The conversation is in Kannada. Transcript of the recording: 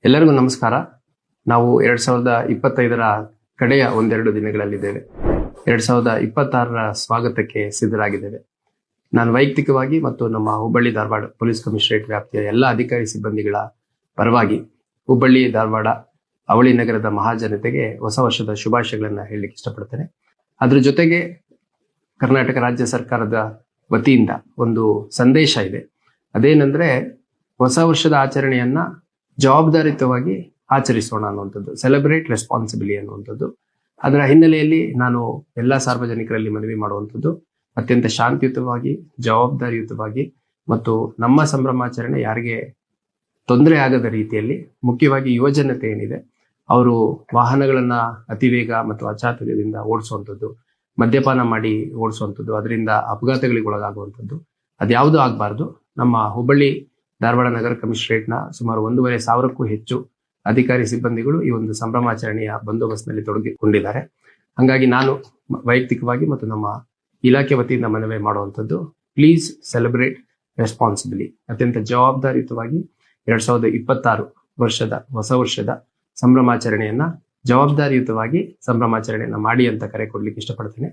ಎಲ್ಲರಿಗೂ ನಮಸ್ಕಾರ. ನಾವು 2025ರ ಕಡೆಯ ಒಂದೆರಡು ದಿನಗಳಲ್ಲಿದ್ದೇವೆ. 2026ರ ಸ್ವಾಗತಕ್ಕೆ ಸಿದ್ಧರಾಗಿದ್ದೇವೆ. ನಾನು ವೈಯಕ್ತಿಕವಾಗಿ ಮತ್ತು ನಮ್ಮ ಹುಬ್ಬಳ್ಳಿ ಧಾರವಾಡ ಪೊಲೀಸ್ ಕಮಿಷನರೇಟ್ ವ್ಯಾಪ್ತಿಯ ಎಲ್ಲ ಅಧಿಕಾರಿ ಸಿಬ್ಬಂದಿಗಳ ಪರವಾಗಿ ಹುಬ್ಬಳ್ಳಿ ಧಾರವಾಡ ಅವಳಿ ನಗರದ ಮಹಾಜನತೆಗೆ ಹೊಸ ವರ್ಷದ ಶುಭಾಶಯಗಳನ್ನು ಹೇಳಲಿಕ್ಕೆ ಇಷ್ಟಪಡ್ತೇನೆ. ಅದ್ರ ಜೊತೆಗೆ ಕರ್ನಾಟಕ ರಾಜ್ಯ ಸರ್ಕಾರದ ವತಿಯಿಂದ ಒಂದು ಸಂದೇಶ ಇದೆ. ಅದೇನೆಂದ್ರೆ, ಹೊಸ ವರ್ಷದ ಆಚರಣೆಯನ್ನ ಜವಾಬ್ದಾರಿಯುತವಾಗಿ ಆಚರಿಸೋಣ ಅನ್ನುವಂಥದ್ದು, ಸೆಲೆಬ್ರೇಟ್ ರೆಸ್ಪಾನ್ಸಿಬಿಲಿ ಅನ್ನುವಂಥದ್ದು. ಅದರ ಹಿನ್ನೆಲೆಯಲ್ಲಿ ನಾನು ಎಲ್ಲ ಸಾರ್ವಜನಿಕರಲ್ಲಿ ಮನವಿ ಮಾಡುವಂಥದ್ದು, ಅತ್ಯಂತ ಶಾಂತಿಯುತವಾಗಿ, ಜವಾಬ್ದಾರಿಯುತವಾಗಿ ಮತ್ತು ನಮ್ಮ ಸಂಭ್ರಮಾಚರಣೆ ಯಾರಿಗೆ ತೊಂದರೆ ಆಗದ ರೀತಿಯಲ್ಲಿ, ಮುಖ್ಯವಾಗಿ ಯುವಜನತೆ ಏನಿದೆ ಅವರು ವಾಹನಗಳನ್ನ ಅತಿವೇಗ ಮತ್ತು ಅಚಾತುರ್ಯದಿಂದ ಓಡಿಸುವಂಥದ್ದು, ಮದ್ಯಪಾನ ಮಾಡಿ ಓಡಿಸುವಂಥದ್ದು, ಅದರಿಂದ ಅಪಘಾತಗಳಿಗೆ ಒಳಗಾಗುವಂಥದ್ದು ಅದ್ಯಾವುದೂ ಆಗಬಾರ್ದು. ನಮ್ಮ ಹುಬ್ಬಳ್ಳಿ ಧಾರವಾಡ ನಗರ ಕಮಿಷನರೇಟ್ನ ಸುಮಾರು 1,500ಕ್ಕೂ ಹೆಚ್ಚು ಅಧಿಕಾರಿ ಸಿಬ್ಬಂದಿಗಳು ಈ ಒಂದು ಸಂಭ್ರಮಾಚರಣೆಯ ಬಂದೋಬಸ್ತ್ನಲ್ಲಿ ತೊಡಗಿಕೊಂಡಿದ್ದಾರೆ. ಹಾಗಾಗಿ ನಾನು ವೈಯಕ್ತಿಕವಾಗಿ ಮತ್ತು ನಮ್ಮ ಇಲಾಖೆ ವತಿಯಿಂದ ಮನವಿ ಮಾಡುವಂಥದ್ದು, ಪ್ಲೀಸ್ ಸೆಲೆಬ್ರೇಟ್ ರೆಸ್ಪಾನ್ಸಿಬಿಲಿ. ಅತ್ಯಂತ ಜವಾಬ್ದಾರಿಯುತವಾಗಿ 2026 ವರ್ಷದ ಹೊಸ ವರ್ಷದ ಸಂಭ್ರಮಾಚರಣೆಯನ್ನ ಜವಾಬ್ದಾರಿಯುತವಾಗಿ ಸಂಭ್ರಮಾಚರಣೆಯನ್ನ ಮಾಡಿ ಅಂತ ಕರೆ ಕೊಡ್ಲಿಕ್ಕೆ ಇಷ್ಟಪಡ್ತೇನೆ.